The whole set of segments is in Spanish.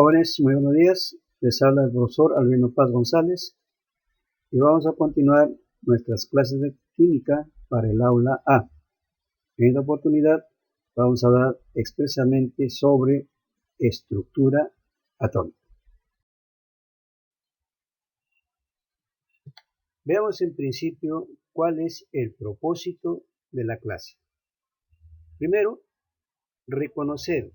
Jóvenes, muy buenos días. Les habla el profesor Albino Paz González y vamos a continuar nuestras clases de química para el aula A. En esta oportunidad vamos a hablar expresamente sobre estructura atómica. Veamos en principio cuál es el propósito de la clase. Primero, reconocer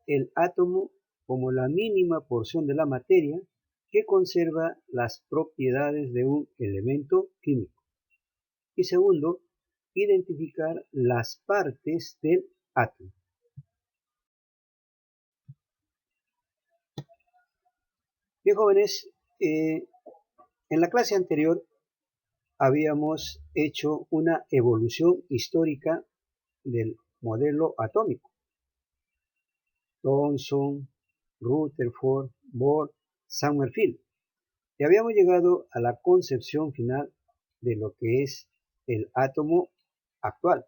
el átomo como la mínima porción de la materia que conserva las propiedades de un elemento químico. Y segundo, identificar las partes del átomo. Bien, jóvenes, en la clase anterior habíamos hecho una evolución histórica del modelo atómico. Thomson, Rutherford, Bohr, Sommerfeld. Y habíamos llegado a la concepción final de lo que es el átomo actual.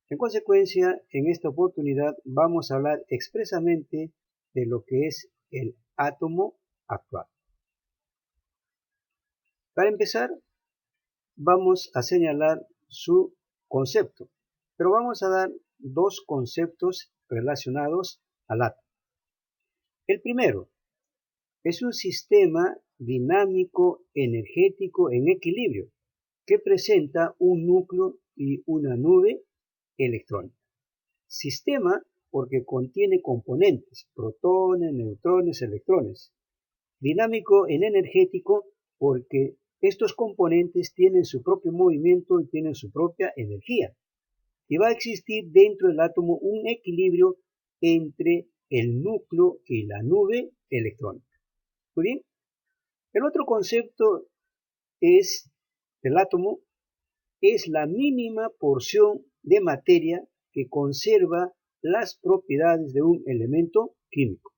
En consecuencia, en esta oportunidad vamos a hablar expresamente de lo que es el átomo actual. Para empezar, vamos a señalar su concepto, pero vamos a dar dos conceptos relacionados al átomo. El primero es un sistema dinámico energético en equilibrio que presenta un núcleo y una nube electrónica. Sistema porque contiene componentes, protones, neutrones, electrones. Dinámico en energético porque estos componentes tienen su propio movimiento y tienen su propia energía. Y va a existir dentro del átomo un equilibrio entre el núcleo y la nube electrónica. Muy bien. El otro concepto del átomo es la mínima porción de materia que conserva las propiedades de un elemento químico.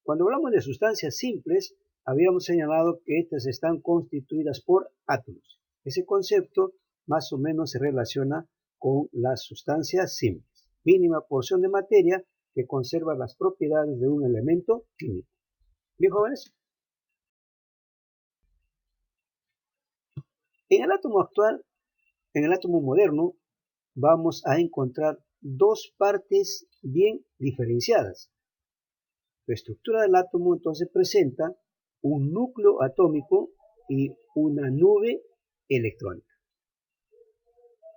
Cuando hablamos de sustancias simples, habíamos señalado que estas están constituidas por átomos. Ese concepto más o menos se relaciona con las sustancias simples. Mínima porción de materia que conserva las propiedades de un elemento químico. Bien, jóvenes. En el átomo actual, en el átomo moderno, vamos a encontrar dos partes bien diferenciadas. La estructura del átomo entonces presenta un núcleo atómico y una nube electrónica.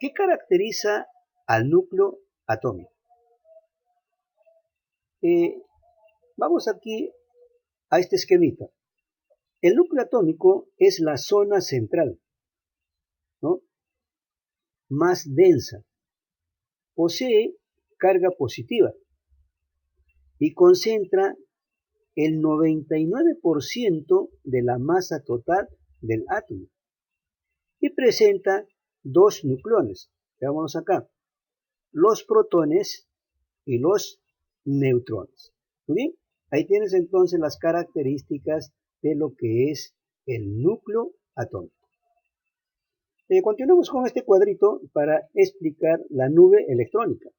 ¿Qué caracteriza al núcleo atómico? Vamos aquí a este esquemita. El núcleo atómico es la zona central, ¿no?, más densa. Posee carga positiva y concentra el 99% de la masa total del átomo y presenta dos nucleones. Veámonos acá, los protones y los neutrones. ¿Muy bien? Ahí tienes entonces las características de lo que es el núcleo atómico. Continuamos con este cuadrito para explicar la nube electrónica.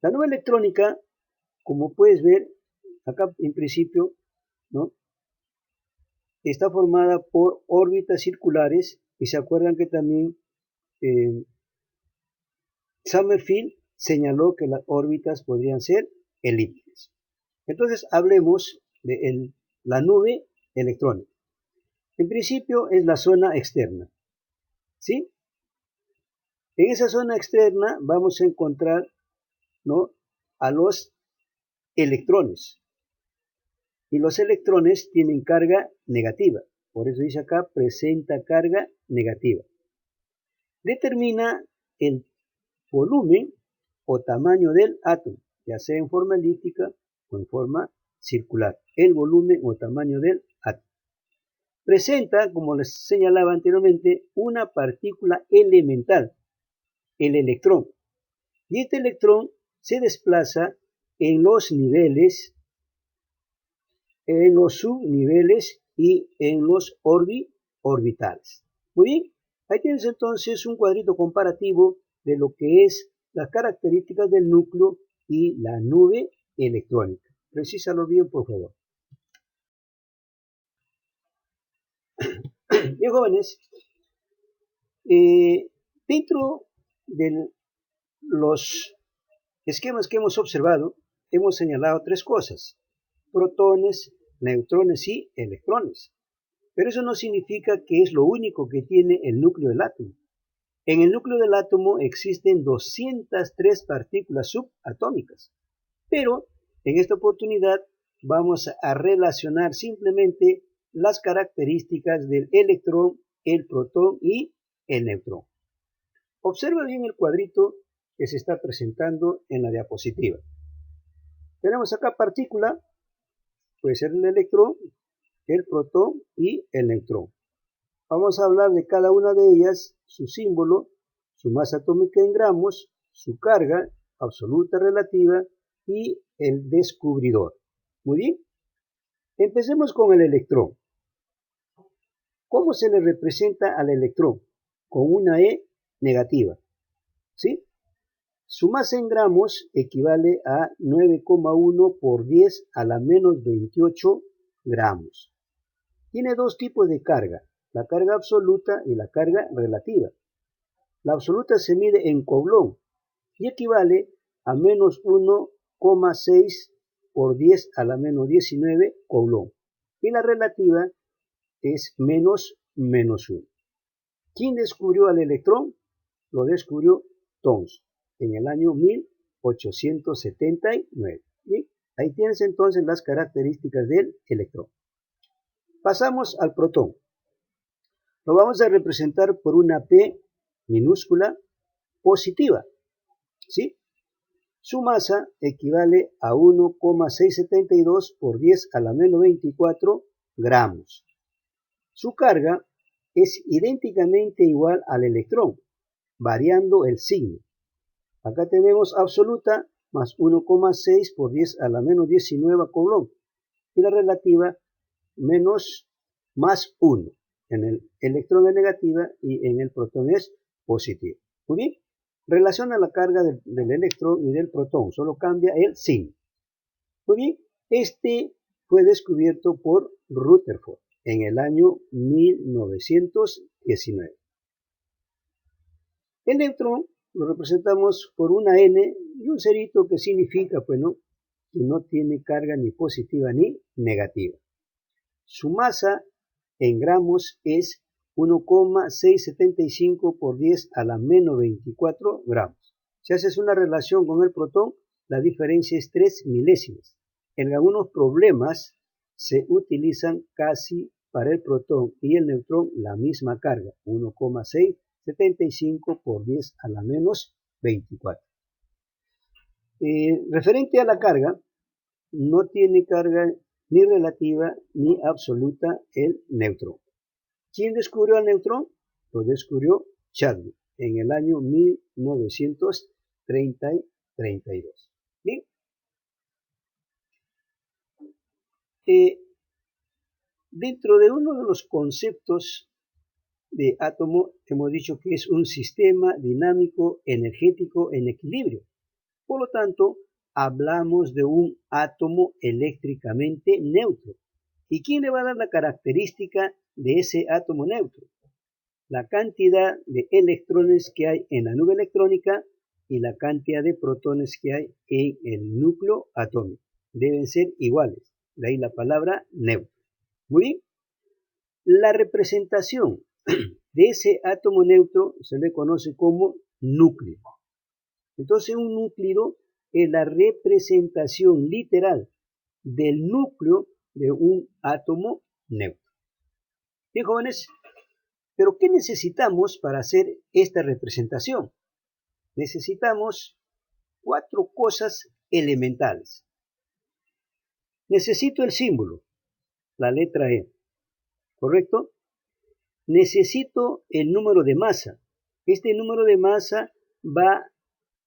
La nube electrónica, como puedes ver, acá en principio, ¿no?, está formada por órbitas circulares y se acuerdan que también Sommerfeld señaló que las órbitas podrían ser elípticas. Entonces hablemos de la nube electrónica. En principio es la zona externa, ¿sí? En esa zona externa vamos a encontrar, ¿no?, a los electrones. Y los electrones tienen carga negativa. Por eso dice acá, presenta carga negativa. Determina el volumen o tamaño del átomo, ya sea en forma elíptica o en forma circular. El volumen o tamaño del átomo. Presenta, como les señalaba anteriormente, una partícula elemental, el electrón. Y este electrón se desplaza en los niveles, en los subniveles y en los orbitales. Muy bien, ahí tienes entonces un cuadrito comparativo de lo que es las características del núcleo y la nube electrónica. Precísalo bien, por favor. Bien, jóvenes, dentro de los esquemas que hemos observado, hemos señalado tres cosas: protones, neutrones y electrones. Pero eso no significa que es lo único que tiene el núcleo del átomo. En el núcleo del átomo existen 203 partículas subatómicas. Pero en esta oportunidad vamos a relacionar simplemente las características del electrón, el protón y el neutrón. Observa bien el cuadrito que se está presentando en la diapositiva. Tenemos acá partícula, puede ser el electrón, el protón y el neutrón. Vamos a hablar de cada una de ellas, su símbolo, su masa atómica en gramos, su carga absoluta relativa y el descubridor. Muy bien, empecemos con el electrón. ¿Cómo se le representa al electrón? Con una E negativa, ¿sí? Su masa en gramos equivale a 9,1 por 10 a la menos 28 gramos. Tiene dos tipos de carga, la carga absoluta y la carga relativa. La absoluta se mide en coulomb y equivale a menos 1,6 por 10 a la menos 19 coulomb. Y la relativa es menos 1. ¿Quién descubrió al electrón? Lo descubrió Thomson en el año 1879. ¿Sí? Ahí tienes entonces las características del electrón. Pasamos al protón. Lo vamos a representar por una P minúscula positiva, ¿sí? Su masa equivale a 1,672 por 10 a la menos 24 gramos. Su carga es idénticamente igual al electrón, variando el signo. Acá tenemos absoluta más 1,6 por 10 a la menos 19 coulomb y la relativa menos más 1. En el electrón es negativa y en el protón es positiva. Muy bien, relaciona la carga del electrón y del protón, solo cambia el signo. Muy bien, este fue descubierto por Rutherford en el año 1919. El neutrón lo representamos por una N y un cerito que significa, pues, ¿no?, que no tiene carga ni positiva ni negativa. Su masa en gramos es 1,675 por 10 a la menos 24 gramos. Si haces una relación con el protón, la diferencia es 3 milésimas. En algunos problemas se utilizan casi para el protón y el neutrón la misma carga, 1,675 por 10 a la menos 24. Referente a la carga, no tiene carga ni relativa ni absoluta el neutrón. ¿Quién descubrió el neutrón? Lo descubrió Chadwick en el año 1932. Bien. Dentro de uno de los conceptos de átomo hemos dicho que es un sistema dinámico energético en equilibrio. Por lo tanto, hablamos de un átomo eléctricamente neutro. ¿Y quién le va a dar la característica de ese átomo neutro? La cantidad de electrones que hay en la nube electrónica y la cantidad de protones que hay en el núcleo atómico. Deben ser iguales. De ahí la palabra neutro. Muy bien. La representación de ese átomo neutro se le conoce como núcleo. Entonces, un núcleo es la representación literal del núcleo de un átomo neutro. Bien, jóvenes, pero ¿qué necesitamos para hacer esta representación? Necesitamos 4 cosas elementales. Necesito el símbolo, la letra E, ¿correcto? Necesito el número de masa. Este número de masa va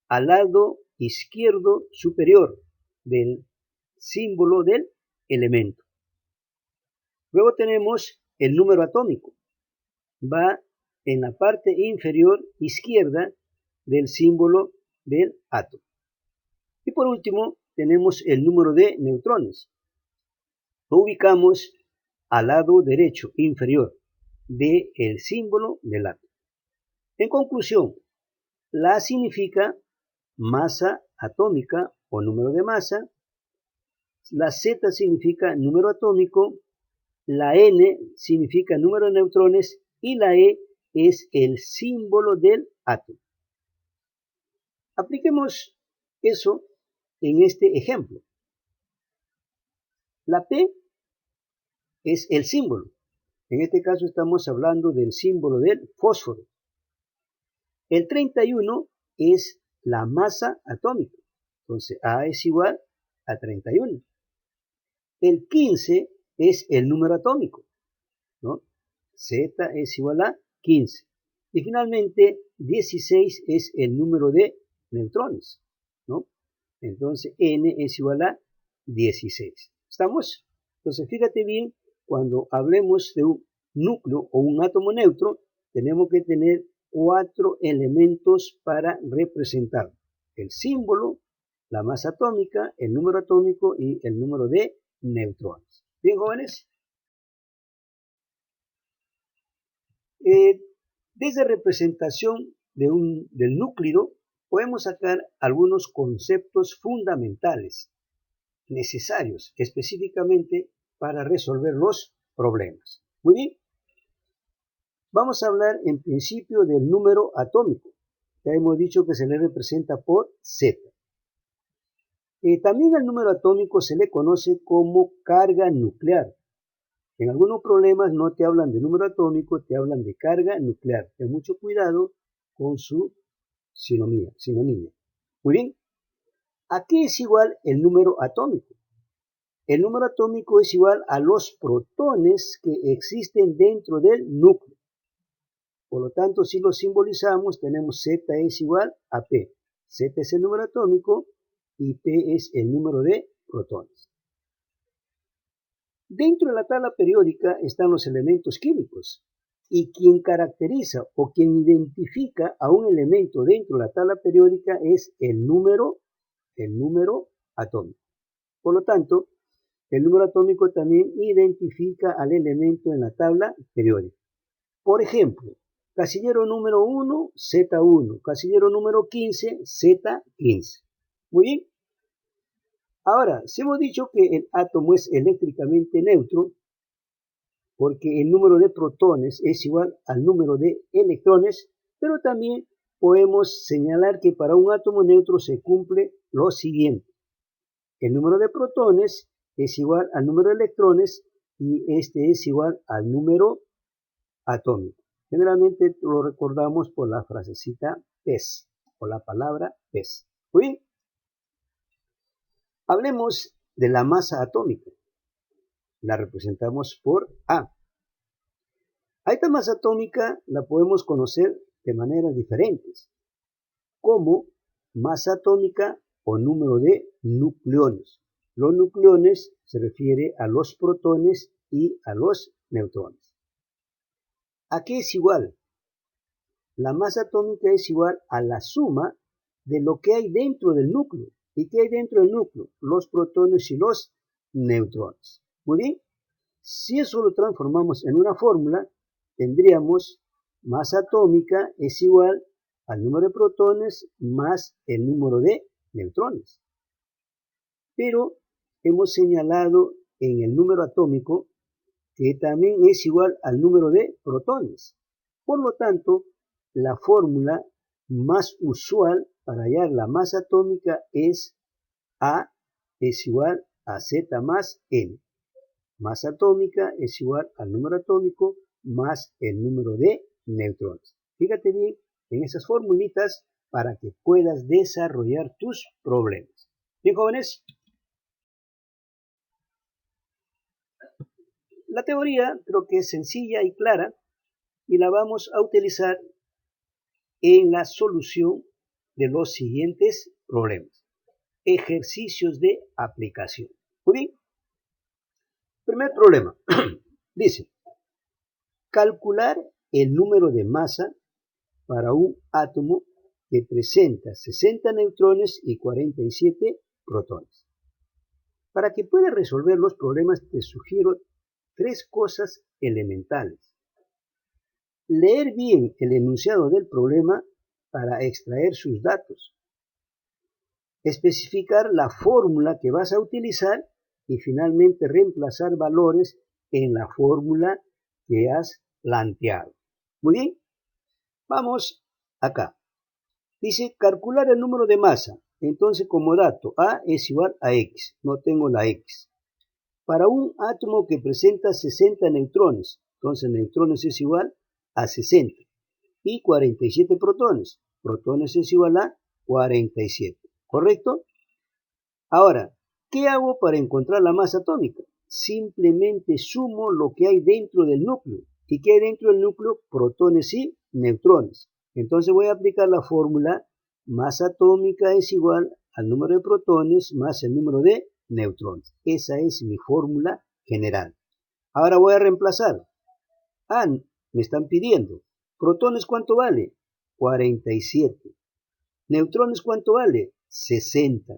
al lado izquierdo superior del símbolo del elemento. Luego tenemos el número atómico. Va en la parte inferior izquierda del símbolo del átomo. Y por último, tenemos el número de neutrones. Lo ubicamos al lado derecho inferior del símbolo del átomo. En conclusión, la A significa masa atómica o número de masa, la Z significa número atómico, la N significa número de neutrones y la E es el símbolo del átomo. Apliquemos eso en este ejemplo. La P es el símbolo. En este caso estamos hablando del símbolo del fósforo. El 31 es la masa atómica. Entonces A es igual a 31. El 15 es el número atómico, ¿no? Z es igual a 15. Y finalmente 16 es el número de neutrones, ¿no? Entonces N es igual a 16. ¿Estamos? Entonces fíjate bien, cuando hablemos de un núcleo o un átomo neutro, tenemos que tener 4 elementos para representar: el símbolo, la masa atómica, el número atómico y el número de neutrones. Bien, jóvenes. Desde representación del núcleo podemos sacar algunos conceptos fundamentales necesarios específicamente para resolver los problemas. Muy bien. Vamos a hablar en principio del número atómico. Ya hemos dicho que se le representa por Z. También al número atómico se le conoce como carga nuclear. En algunos problemas no te hablan de número atómico, te hablan de carga nuclear. Ten mucho cuidado con su sinonimia. Muy bien. ¿A qué es igual el número atómico? El número atómico es igual a los protones que existen dentro del núcleo. Por lo tanto, si lo simbolizamos, tenemos Z es igual a P. Z es el número atómico y P es el número de protones. Dentro de la tabla periódica están los elementos químicos y quien caracteriza o quien identifica a un elemento dentro de la tabla periódica es el número atómico. Por lo tanto, el número atómico también identifica al elemento en la tabla periódica. Por ejemplo, casillero número 1, Z1, casillero número 15, Z15. Muy bien. Ahora, si hemos dicho que el átomo es eléctricamente neutro, porque el número de protones es igual al número de electrones, pero también podemos señalar que para un átomo neutro se cumple lo siguiente. El número de protones es igual al número de electrones y este es igual al número atómico. Generalmente lo recordamos por la frasecita PES o la palabra PES. Muy bien. Hablemos de la masa atómica. La representamos por A. A esta masa atómica la podemos conocer de maneras diferentes, como masa atómica o número de nucleones. Los nucleones se refiere a los protones y a los neutrones. ¿A qué es igual? La masa atómica es igual a la suma de lo que hay dentro del núcleo. ¿Y qué hay dentro del núcleo? Los protones y los neutrones. Muy bien. Si eso lo transformamos en una fórmula, tendríamos masa atómica es igual al número de protones más el número de neutrones. Pero hemos señalado en el número atómico que también es igual al número de protones. Por lo tanto, la fórmula más usual para hallar la masa atómica es A es igual a Z más N. Masa atómica es igual al número atómico más el número de neutrones. Fíjate bien en esas formulitas para que puedas desarrollar tus problemas. Bien, jóvenes. La teoría creo que es sencilla y clara y la vamos a utilizar en la solución de los siguientes problemas. Ejercicios de aplicación. Muy bien. Primer problema. Dice, calcular el número de masa para un átomo que presenta 60 neutrones y 47 protones. Para que puedas resolver los problemas te sugiero tres cosas elementales. Leer bien el enunciado del problema para extraer sus datos. Especificar la fórmula que vas a utilizar y finalmente reemplazar valores en la fórmula que has planteado. Muy bien, vamos acá. Dice calcular el número de masa. Entonces como dato A es igual a X. No tengo la X. Para un átomo que presenta 60 neutrones. Entonces neutrones es igual a 60. Y 47 protones. Protones es igual a 47. ¿Correcto? Ahora, ¿qué hago para encontrar la masa atómica? Simplemente sumo lo que hay dentro del núcleo. ¿Y qué hay dentro del núcleo? Protones y neutrones. Entonces voy a aplicar la fórmula masa atómica es igual al número de protones más el número de neutrones. Esa es mi fórmula general. Ahora voy a reemplazar. Me están pidiendo. ¿Protones cuánto vale? 47. ¿Neutrones cuánto vale? 60.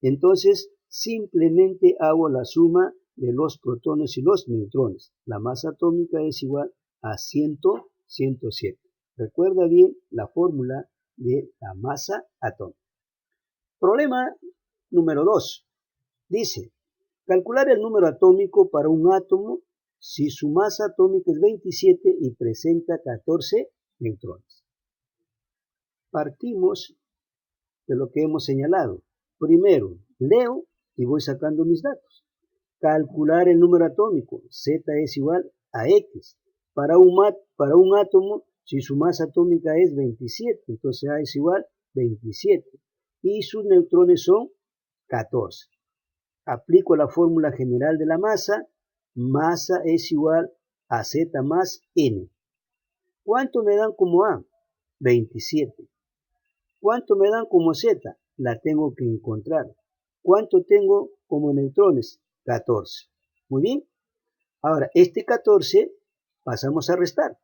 Entonces, simplemente hago la suma de los protones y los neutrones. La masa atómica es igual a 107. Recuerda bien la fórmula de la masa atómica. Problema número 2. Dice, calcular el número atómico para un átomo si su masa atómica es 27 y presenta 14 neutrones. Partimos de lo que hemos señalado. Primero, leo y voy sacando mis datos. Calcular el número atómico. Z es igual a X. Para un átomo, si su masa atómica es 27, entonces A es igual a 27. Y sus neutrones son 14. Aplico la fórmula general de la masa. Masa es igual a Z más N. ¿Cuánto me dan como A? 27. ¿Cuánto me dan como Z? La tengo que encontrar. ¿Cuánto tengo como neutrones? 14. Muy bien. Ahora, este 14 pasamos a restar.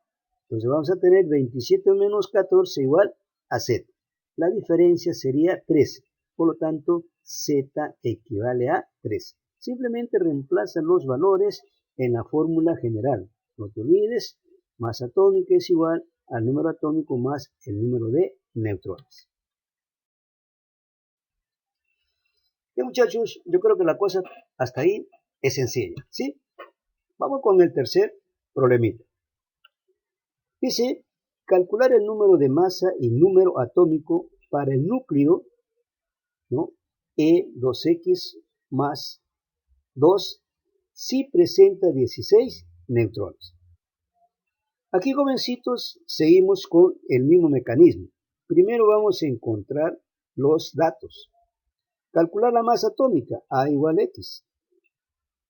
Entonces vamos a tener 27 menos 14 igual a Z. La diferencia sería 13. Por lo tanto, Z equivale a 13. Simplemente reemplaza los valores en la fórmula general. No te olvides, masa atómica es igual al número atómico más el número de neutrones. Bien, muchachos, yo creo que la cosa hasta ahí es sencilla, ¿sí? Vamos con el tercer problemita. Dice, calcular el número de masa y número atómico para el núcleo, ¿no? E2X más 2 si presenta 16 neutrones. Aquí, jovencitos, seguimos con el mismo mecanismo. Primero vamos a encontrar los datos. Calcular la masa atómica, A igual a X.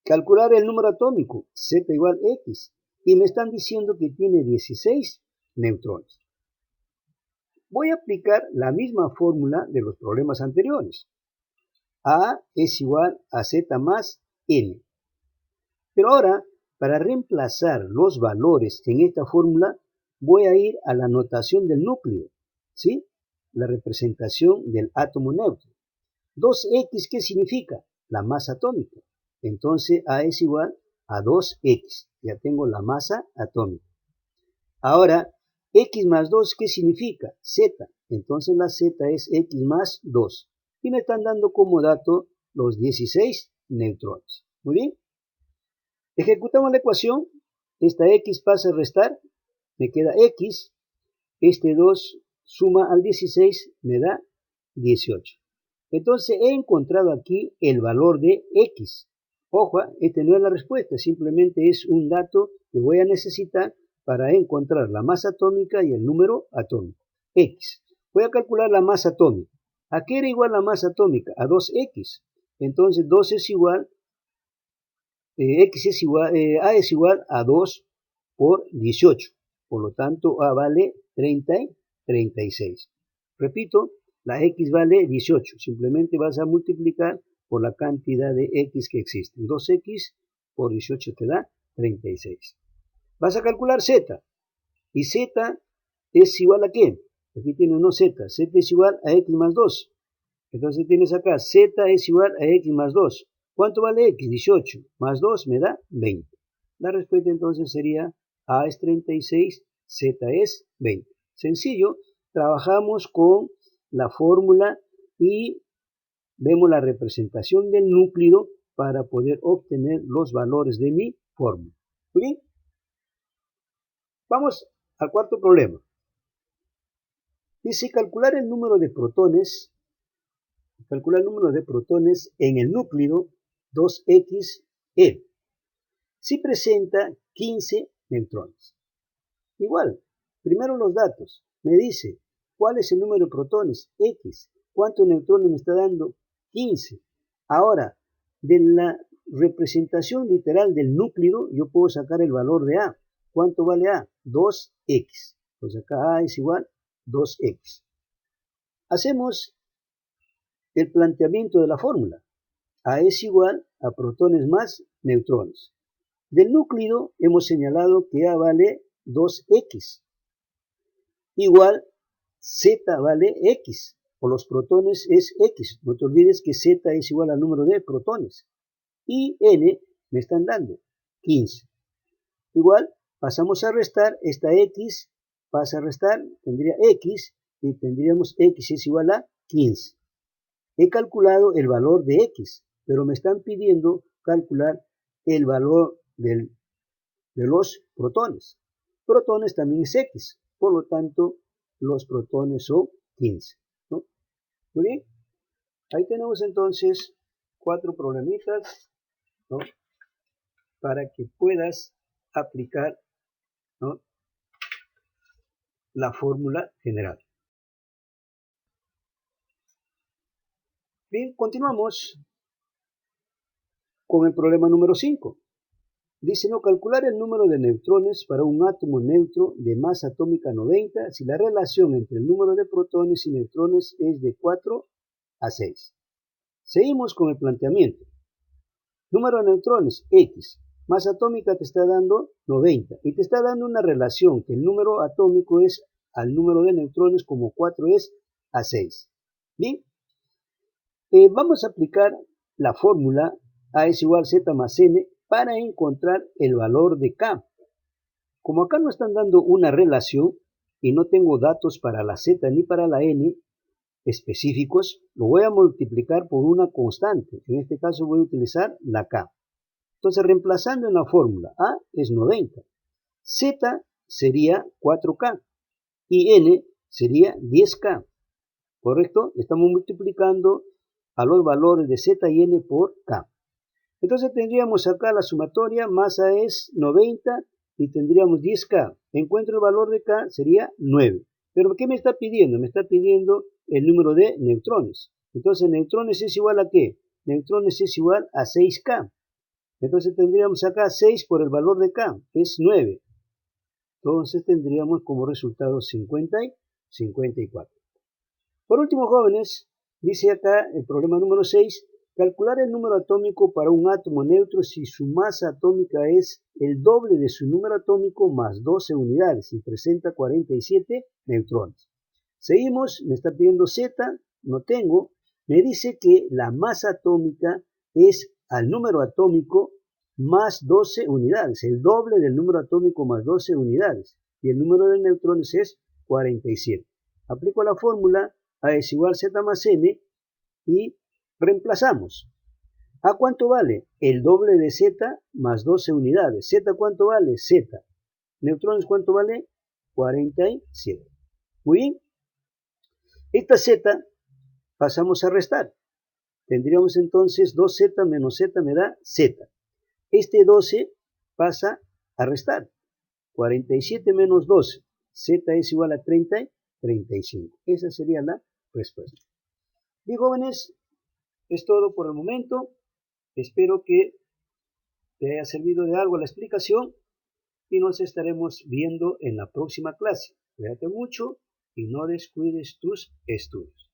Calcular el número atómico, Z igual a X. Y me están diciendo que tiene 16 neutrones. Voy a aplicar la misma fórmula de los problemas anteriores. A es igual a Z más N. Pero ahora, para reemplazar los valores en esta fórmula, voy a ir a la notación del núcleo, ¿sí? La representación del átomo neutro. 2X, ¿qué significa? La masa atómica. Entonces A es igual a 2X. Ya tengo la masa atómica. Ahora, X más 2, ¿qué significa? Z. Entonces la Z es X más 2. Y me están dando como dato los 16 neutrones. Muy bien. Ejecutamos la ecuación. Esta X pasa a restar. Me queda X. Este 2 suma al 16, me da 18. Entonces he encontrado aquí el valor de X. Ojo, este no es la respuesta, simplemente es un dato que voy a necesitar para encontrar la masa atómica y el número atómico. X. Voy a calcular la masa atómica. ¿A qué era igual la masa atómica? A 2X. Entonces 2 es igual, A es igual a 2 por 18. Por lo tanto, A vale 30 y 36. Repito, la X vale 18. Simplemente vas a multiplicar por la cantidad de X que existen. 2X por 18 te da 36. Vas a calcular Z. ¿Y Z es igual a qué? Aquí tiene uno Z. Z es igual a X más 2. Entonces tienes acá Z es igual a X más 2. ¿Cuánto vale X? 18 más 2 me da 20. La respuesta entonces sería A es 36, Z es 20. Sencillo, trabajamos con la fórmula y vemos la representación del núcleo para poder obtener los valores de mi fórmula. ¿Bien? Vamos al cuarto problema. Dice calcular el número de protones en el núcleo 2XE. Si presenta 15 neutrones. Igual, primero los datos. Me dice, ¿cuál es el número de protones? X. ¿Cuántos neutrones me está dando? 15. Ahora, de la representación literal del núcleo, yo puedo sacar el valor de A. ¿Cuánto vale A? 2X. Pues acá A es igual 2X. Hacemos el planteamiento de la fórmula. A es igual a protones más neutrones. Del núcleo hemos señalado que A vale 2X. Igual Z vale X. Por los protones es X. No te olvides que Z es igual al número de protones. Y N me están dando 15. Igual pasamos a restar. Esta X pasa a restar. Tendría X y tendríamos X es igual a 15. He calculado el valor de X, pero me están pidiendo calcular el valor de los protones. Protones también es X, por lo tanto los protones son 15. ¿No? Muy bien, ahí tenemos entonces 4 problemitas, ¿no?, para que puedas aplicar, ¿no?, la fórmula general. Bien, continuamos con el problema número 5. Dice, no, calcular el número de neutrones para un átomo neutro de masa atómica 90 si la relación entre el número de protones y neutrones es de 4 a 6. Seguimos con el planteamiento. Número de neutrones, X. Masa atómica te está dando 90 y te está dando una relación que el número atómico es al número de neutrones como 4 es a 6. Bien, vamos a aplicar la fórmula A es igual a Z más N para encontrar el valor de K. Como acá no están dando una relación y no tengo datos para la Z ni para la N específicos, lo voy a multiplicar por una constante. En este caso voy a utilizar la K. Entonces, reemplazando en la fórmula, A es 90, Z sería 4K y N sería 10K. ¿Correcto? Estamos multiplicando a los valores de Z y N por K. Entonces tendríamos acá la sumatoria, masa es 90 y tendríamos 10K. Encuentro el valor de K, sería 9. ¿Pero qué me está pidiendo? Me está pidiendo el número de neutrones. Entonces, neutrones es igual a ¿qué? Neutrones es igual a 6K. Entonces tendríamos acá 6 por el valor de K, que es 9. Entonces tendríamos como resultado 50 y 54. Por último, jóvenes, dice acá el problema número 6, calcular el número atómico para un átomo neutro si su masa atómica es el doble de su número atómico más 12 unidades y presenta 47 neutrones. Seguimos, me está pidiendo Z, no tengo, me dice que la masa atómica es al número atómico más 12 unidades, el doble del número atómico más 12 unidades, y el número de neutrones es 47. Aplico la fórmula A es igual a Z más N y reemplazamos. ¿A cuánto vale? El doble de Z más 12 unidades. ¿Z cuánto vale? Z. ¿Neutrones cuánto vale? 47. Muy bien. Esta Z pasamos a restar. Tendríamos entonces 2Z menos Z me da Z. Este 12 pasa a restar. 47 menos 12. Z es igual a 30 y 35. Esa sería la respuesta. Bien, jóvenes, es todo por el momento. Espero que te haya servido de algo la explicación y nos estaremos viendo en la próxima clase. Cuídate mucho y no descuides tus estudios.